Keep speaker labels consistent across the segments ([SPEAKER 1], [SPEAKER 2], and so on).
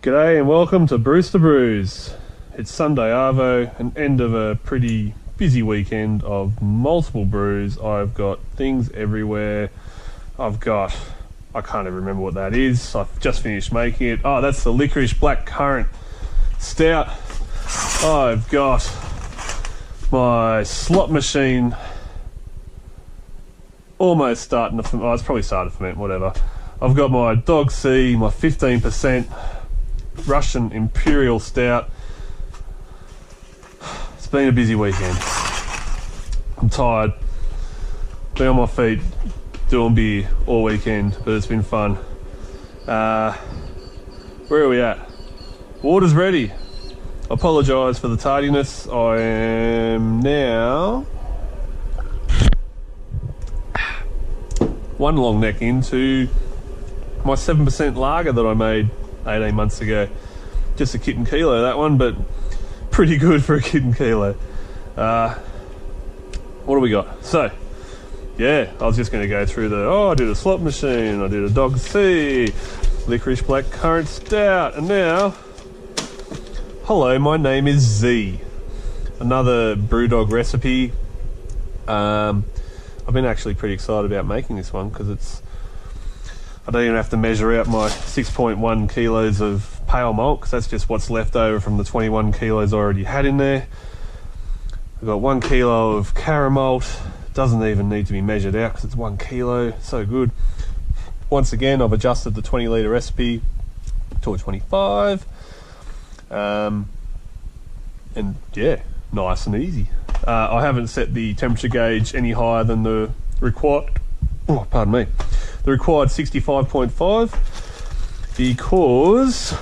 [SPEAKER 1] G'day and welcome to Brewster Brews. It's Sunday Arvo, an end of a pretty busy weekend of multiple brews. I've got things everywhere. I can't even remember what that is. I've just finished making it. Oh, that's the licorice black currant stout. I've got my slot machine almost starting to ferment. Oh, it's probably started to ferment, whatever. I've got my Dog C, my 15% Russian Imperial Stout. It's been a busy weekend. I'm tired. Been on my feet doing beer all weekend, but it's been fun. Where are we at? Water's ready. I apologise for the tardiness. I am now one long neck into my 7% lager that I made 18 months ago. Just a kitten kilo, that one, but pretty good for a kitten kilo. What do we got? So, yeah, I was just going to go through I did a slot machine, I did a Dog C, licorice black currant stout, and now, hello, my name is Z. Another Brewdog recipe. I've been actually pretty excited about making this one because I don't even have to measure out my 6.1 kilos of pale malt because that's just what's left over from the 21 kilos I already had in there. I've got 1 kilo of Caramalt. Doesn't even need to be measured out because it's 1 kilo. So good. Once again, I've adjusted the 20 litre recipe to a 25. And yeah, nice and easy. I haven't set the temperature gauge any higher than the required, the required 65.5 because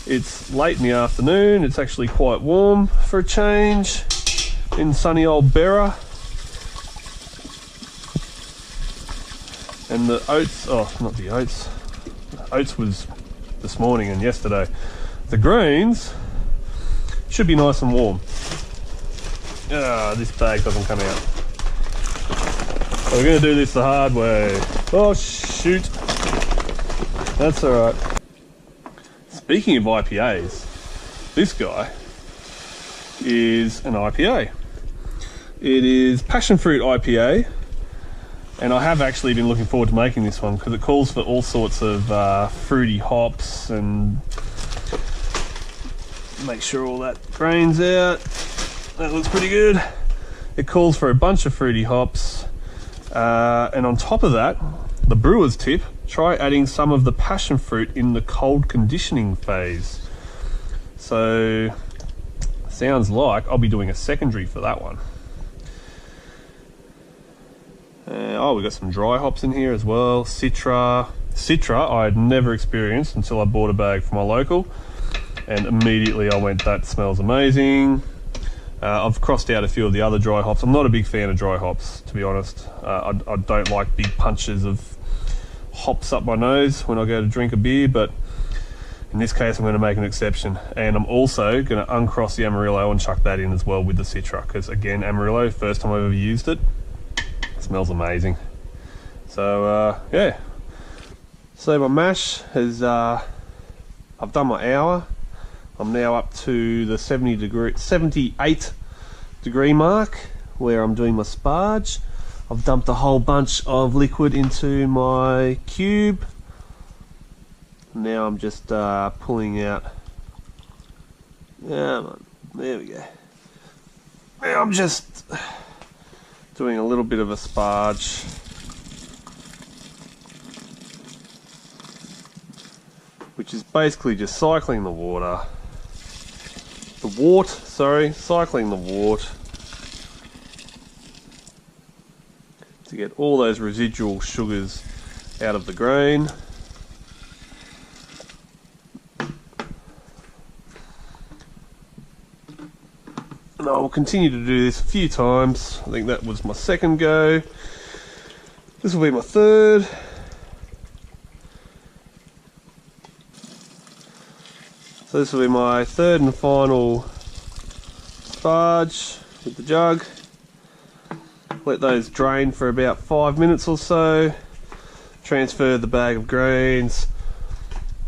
[SPEAKER 1] it's late in the afternoon. It's actually quite warm for a change in sunny old Berra. And the oats, not the oats. The oats was this morning and yesterday. The grains should be nice and warm. This bag doesn't come out. So we're going to do this the hard way. Oh shoot. That's alright. Speaking of IPAs, this guy is an IPA. It is Passionfruit IPA, and I have actually been looking forward to making this one because it calls for all sorts of fruity hops, and make sure all that grain's out. That looks pretty good. It calls for a bunch of fruity hops, and on top of that, the brewer's tip, try adding some of the passion fruit in the cold conditioning phase. So sounds like I'll be doing a secondary for that one. We've got some dry hops in here as well. Citra I had never experienced until I bought a bag from my local, and immediately I went, that smells amazing. I've crossed out a few of the other dry hops. I'm not a big fan of dry hops, to be honest. I don't like big punches of hops up my nose when I go to drink a beer, but in this case I'm going to make an exception. And I'm also going to uncross the Amarillo and chuck that in as well with the Citra, because again, Amarillo, first time I've ever used it, smells amazing. So yeah, so my mash has I've done my hour. I'm now up to the 78 degree mark where I'm doing my sparge. I've dumped a whole bunch of liquid into my cube. Now I'm just pulling out. There we go. Now I'm just doing a little bit of a sparge. Which is basically just cycling the cycling the wort to get all those residual sugars out of the grain. And I will continue to do this a few times. I think that was my second go. This will be my third. So this will be my third and final sparge with the jug. Let those drain for about 5 minutes or so. Transfer the bag of grains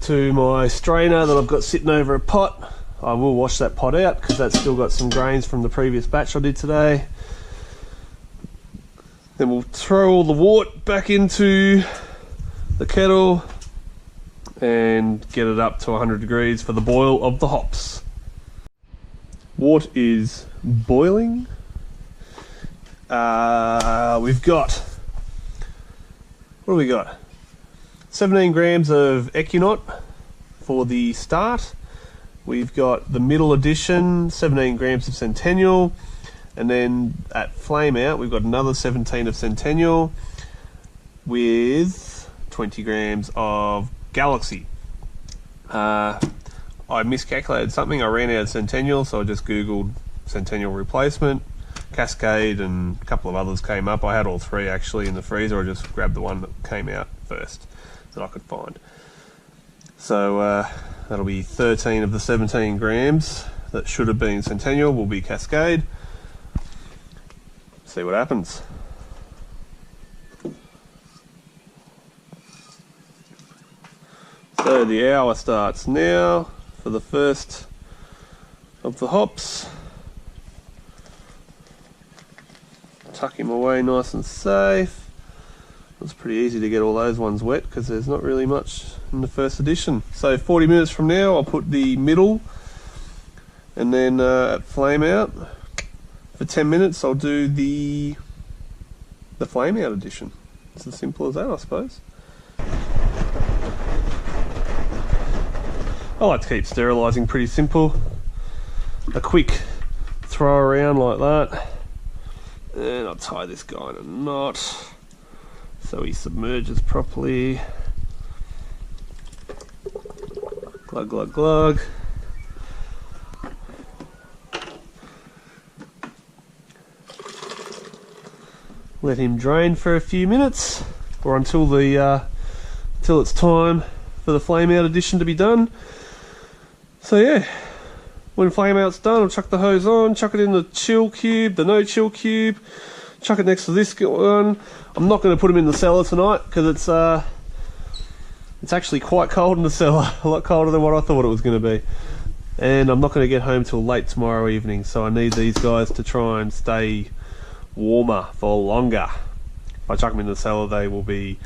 [SPEAKER 1] to my strainer that I've got sitting over a pot. I will wash that pot out because that's still got some grains from the previous batch I did today. Then we'll throw all the wort back into the kettle and get it up to 100 degrees for the boil of the hops. Wort is boiling. We've got, what do we got? 17 grams of Ekunat for the start. We've got the middle edition, 17 grams of Centennial, and then at flame out we've got another 17 of Centennial with 20 grams of Galaxy. I miscalculated something. I ran out of Centennial, so I just googled Centennial replacement. Cascade and a couple of others came up. I had all three actually in the freezer. I just grabbed the one that came out first that I could find. So that'll be 13 of the 17 grams that should have been Centennial will be Cascade. See what happens. So the hour starts now for the first of the hops. Tuck him away nice and safe. It's pretty easy to get all those ones wet because there's not really much in the first edition. So 40 minutes from now I'll put the middle, and then at flame out for 10 minutes I'll do the flame out edition. It's as simple as that, I suppose. I like to keep sterilising pretty simple. A quick throw around like that, and I'll tie this guy in a knot so he submerges properly. Glug, glug, glug. Let him drain for a few minutes, or until it's time for the flame out edition to be done. So yeah, when flame out's done, I'll chuck the hose on, chuck it in the chill cube, the no chill cube, chuck it next to this one. I'm not going to put them in the cellar tonight because it's actually quite cold in the cellar, a lot colder than what I thought it was going to be. And I'm not going to get home till late tomorrow evening, so I need these guys to try and stay warmer for longer. If I chuck them in the cellar, they will be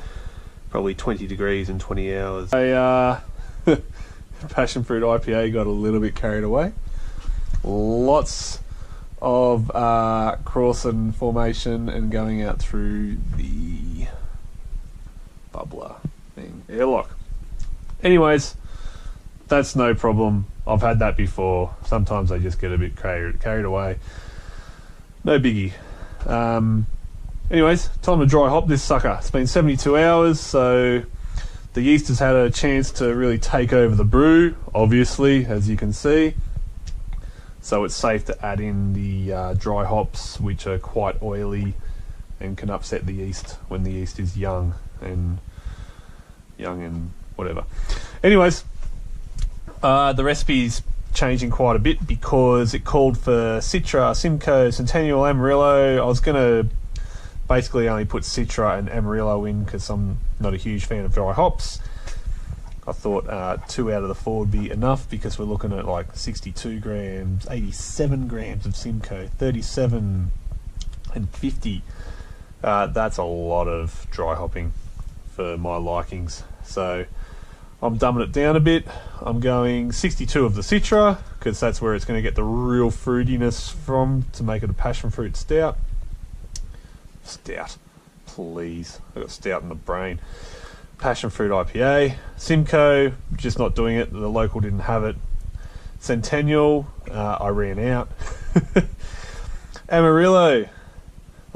[SPEAKER 1] probably 20 degrees in 20 hours. Passionfruit IPA got a little bit carried away. Lots of Crossan formation and going out through the bubbler thing. Airlock. Anyways, that's no problem. I've had that before. Sometimes they just get a bit carried away. No biggie. Anyways, time to dry hop this sucker. It's been 72 hours, so the yeast has had a chance to really take over the brew, obviously, as you can see. So it's safe to add in the dry hops, which are quite oily and can upset the yeast when the yeast is young and whatever. Anyways, the recipe's changing quite a bit because it called for Citra, Simcoe, Centennial, Amarillo. I was going to basically only put Citra and Amarillo in because I'm not a huge fan of dry hops. I thought 2 out of the 4 would be enough because we're looking at like 62 grams, 87 grams of Simcoe, 37 and 50. That's a lot of dry hopping for my likings. So I'm dumbing it down a bit. I'm going 62 of the Citra because that's where it's going to get the real fruitiness from to make it a passionfruit stout. Stout, please. I got stout in the brain. Passionfruit IPA. Simcoe, just not doing it. The local didn't have it. Centennial, I ran out. Amarillo, I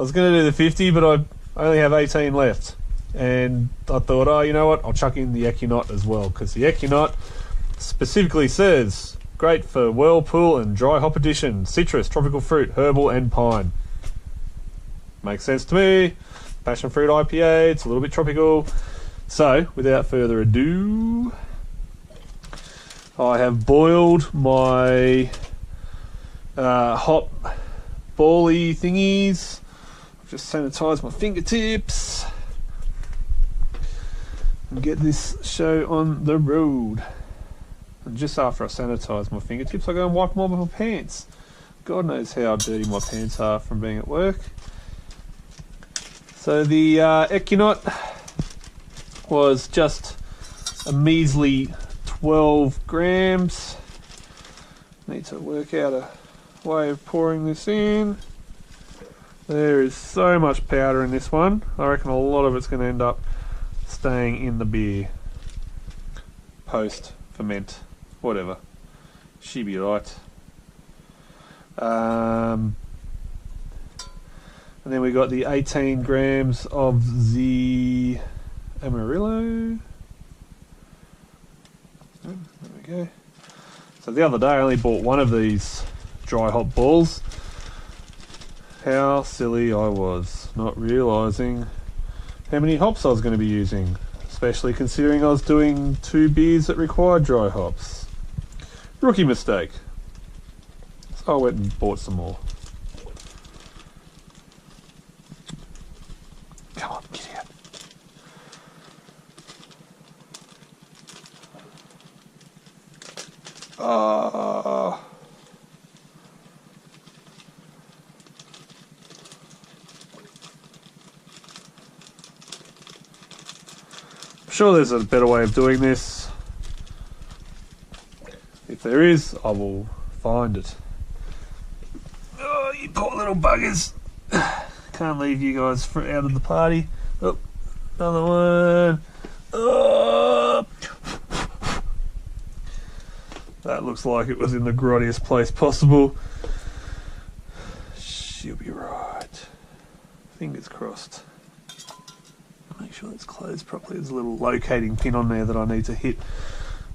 [SPEAKER 1] was going to do the 50, but I only have 18 left. And I thought, oh, you know what? I'll chuck in the Ekunat as well, because the Ekunat specifically says great for whirlpool and dry hop addition, citrus, tropical fruit, herbal, and pine. Makes sense to me. Passionfruit IPA, it's a little bit tropical. So, without further ado, I have boiled my hop bally thingies. I've just sanitised my fingertips. and get this show on the road. And just after I sanitise my fingertips, I go and wipe them off my pants. God knows how dirty my pants are from being at work. So the Ekunat was just a measly 12 grams. Need to work out a way of pouring this in. There is so much powder in this one. I reckon a lot of it's going to end up staying in the beer post ferment, whatever. She be right. And then we got the 18 grams of the Amarillo. There we go. So the other day I only bought one of these dry hop balls. How silly I was, not realising how many hops I was going to be using, especially considering I was doing 2 beers that required dry hops. Rookie mistake. So I went and bought some more. Come on, get out. Oh. I'm sure there's a better way of doing this. If there is, I will find it. Oh, you poor little buggers. Can't leave you guys out of the party. Oh, another one. Oh. That looks like it was in the grottiest place possible. She'll be right. Fingers crossed. Make sure it's closed properly. There's a little locating pin on there that I need to hit.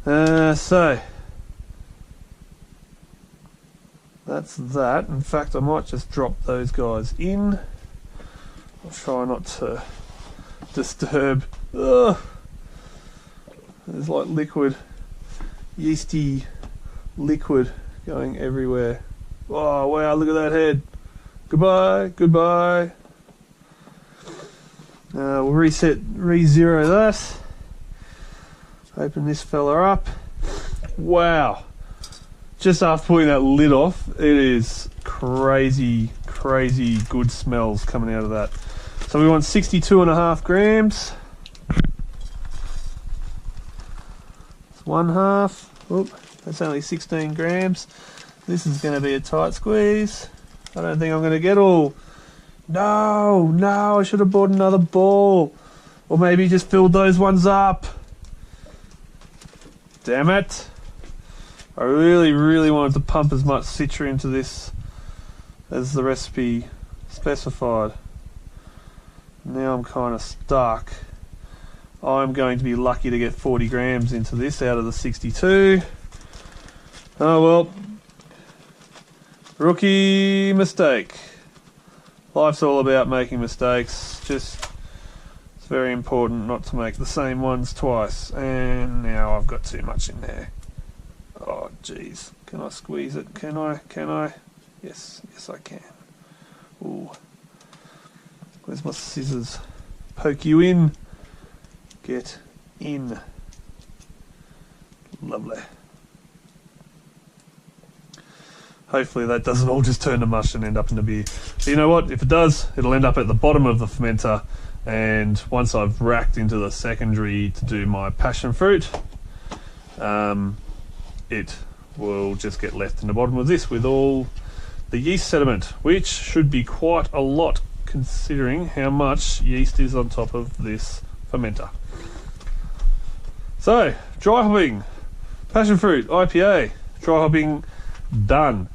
[SPEAKER 1] So that's that. In fact, I might just drop those guys in. I'll try not to disturb. Ugh. There's like liquid, yeasty liquid going everywhere. Oh wow, look at that head. Goodbye, goodbye. We'll re-zero that. Open this fella up. Wow. Just after putting that lid off, it is crazy, crazy good smells coming out of that. So we want 62.5 grams. It's 1/2. Oop, that's only 16 grams. This is going to be a tight squeeze. I don't think I'm going to get all. No, I should have bought another ball. Or maybe just filled those ones up. Damn it. I really, really wanted to pump as much Citra into this as the recipe specified. Now I'm kind of stuck. I'm going to be lucky to get 40 grams into this out of the 62. Oh well. Rookie mistake. Life's all about making mistakes. It's very important not to make the same ones twice. And now I've got too much in there. Oh jeez. Can I squeeze it? Can I? Yes, I can. Ooh. Where's my scissors? Poke you in. Get in. Lovely. Hopefully that doesn't all just turn to mush and end up in the beer. But you know what? If it does, it'll end up at the bottom of the fermenter. And once I've racked into the secondary to do my passion fruit, it will just get left in the bottom of this with all the yeast sediment, which should be quite a lot considering how much yeast is on top of this fermenter. So, dry hopping, passion fruit IPA, dry hopping done.